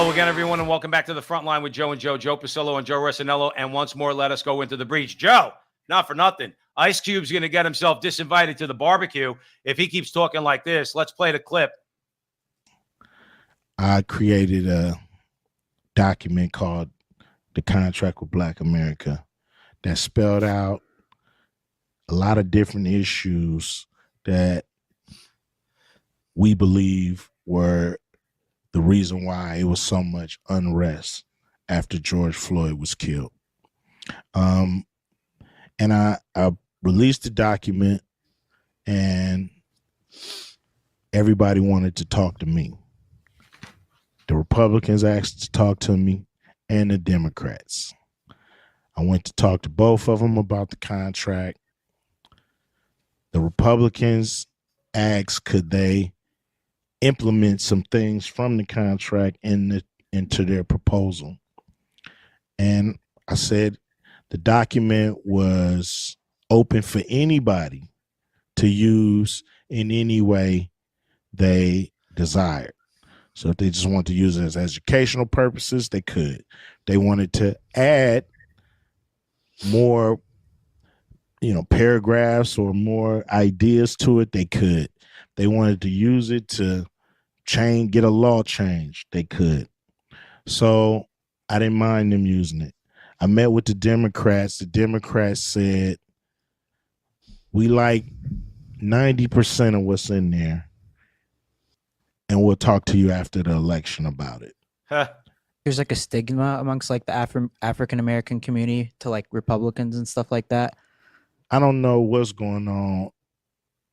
Hello again, everyone, and welcome back to the Frontline with Joe and Joe Pasillo and Joe Rossinello. And once more, let us go into the breach. Joe, not for nothing, Ice Cube's going to get himself disinvited to the barbecue if he keeps talking like this. Let's play the clip. I created a document called The Contract with Black America that spelled out a lot of different issues that we believe were the reason why it was so much unrest after George Floyd was killed. And I released the document, and everybody wanted to talk to me. The Republicans asked to talk to me, and the Democrats. I went to talk to both of them about the contract. The Republicans asked, could they implement some things from the contract into their proposal. And I said the document was open for anybody to use in any way they desired. So if they just want to use it as educational purposes, they could. They wanted to add more, paragraphs or more ideas to it, they could. They wanted to use it to get a law change, they could. So I didn't mind them using it. I met with the Democrats. The Democrats said, we like 90% of what's in there, and we'll talk to you after the election about it. There's like a stigma amongst like the African American community to like Republicans and stuff like that. I don't know what's going on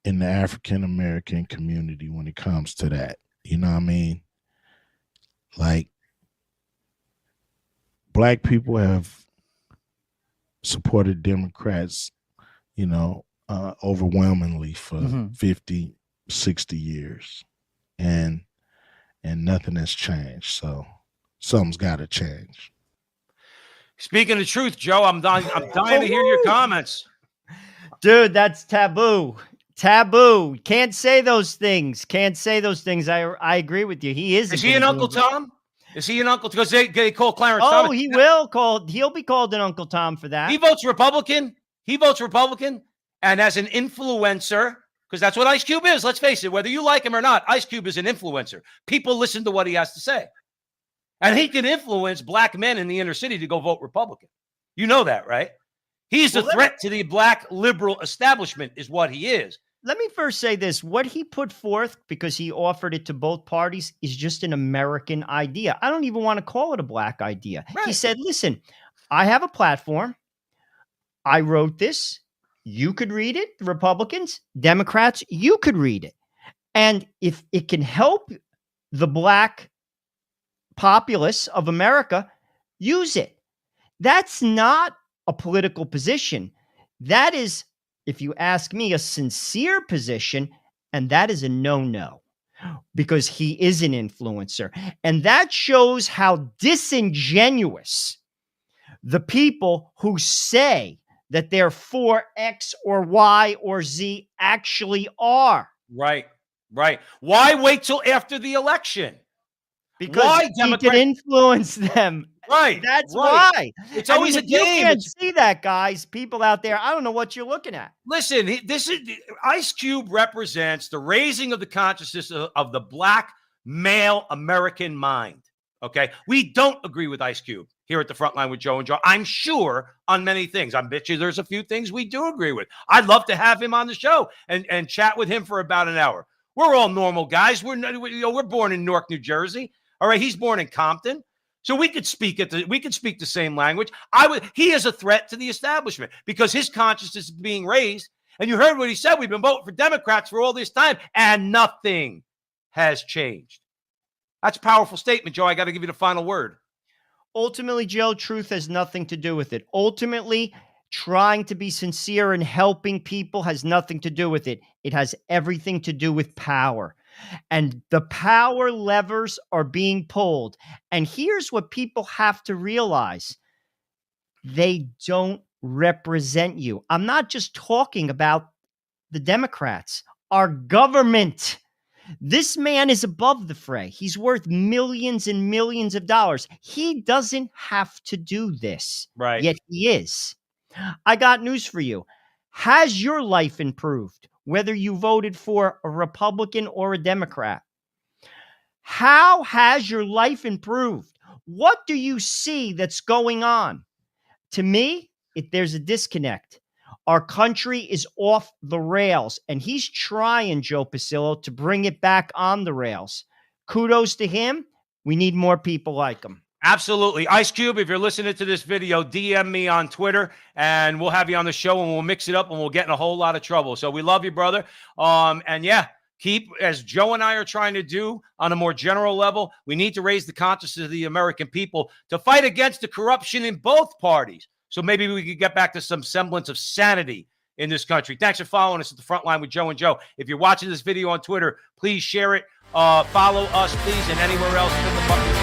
in the African American community when it comes to that. You know what I mean? Like, black people have supported Democrats, overwhelmingly for 50, 60 years. And nothing has changed. So something's got to change. Speaking the truth, Joe, I'm dying to hear your comments. Dude, that's taboo. Taboo. Can't say those things. I agree with you. He is. Is he an Uncle Tom? Is he an Uncle? Because they call Clarence Oh, Thomas. He'll be called an Uncle Tom for that. He votes Republican. And as an influencer, because that's what Ice Cube is. Let's face it, whether you like him or not, Ice Cube is an influencer. People listen to what he has to say. And he can influence black men in the inner city to go vote Republican. You know that, right? He's a threat to the black liberal establishment is what he is. Let me first say this. What he put forth, because he offered it to both parties, is just an American idea. I don't even want to call it a black idea. Right. He said, listen, I have a platform. I wrote this. You could read it. Republicans, Democrats, you could read it. And if it can help the black populace of America, use it. That's not a political position. That is, if you ask me, a sincere position, and that is a no-no, because he is an influencer. And that shows how disingenuous the people who say that they're for X or Y or Z actually are. Right. Why wait till after the election? Because he can influence them. Right. That's why. It's always a game. You can't see that, guys. People out there, I don't know what you're looking at. Listen, Ice Cube represents the raising of the consciousness of the black male American mind. Okay. We don't agree with Ice Cube here at the Frontline with Joe and Joe. I'm sure on many things. I bet you there's a few things we do agree with. I'd love to have him on the show and chat with him for about an hour. We're all normal guys. We're born in Newark, New Jersey. All right. He's born in Compton. So we could speak the same language. He is a threat to the establishment because his consciousness is being raised. And you heard what he said. We've been voting for Democrats for all this time, and nothing has changed. That's a powerful statement, Joe. I got to give you the final word. Ultimately, Joe, truth has nothing to do with it. Ultimately, trying to be sincere and helping people has nothing to do with it. It has everything to do with power. And the power levers are being pulled. And here's what people have to realize. They don't represent you. I'm not just talking about the Democrats. Our government This man is above the fray. He's worth millions and millions of dollars. He doesn't have to do this. Right. Yet he is. I got news for you. Has your life improved, whether you voted for a Republican or a Democrat? How has your life improved? What do you see that's going on? To me, there's a disconnect. Our country is off the rails, and he's trying, Joe Pasillo, to bring it back on the rails. Kudos to him. We need more people like him. Absolutely. Ice Cube, if you're listening to this video, DM me on Twitter, and we'll have you on the show, and we'll mix it up, and we'll get in a whole lot of trouble. So we love you, brother. And yeah, keep, as Joe and I are trying to do on a more general level, we need to raise the consciousness of the American people to fight against the corruption in both parties. So maybe we could get back to some semblance of sanity in this country. Thanks for following us at the Frontline with Joe and Joe. If you're watching this video on Twitter, please share it. Follow us, please, and anywhere else. Hit the button.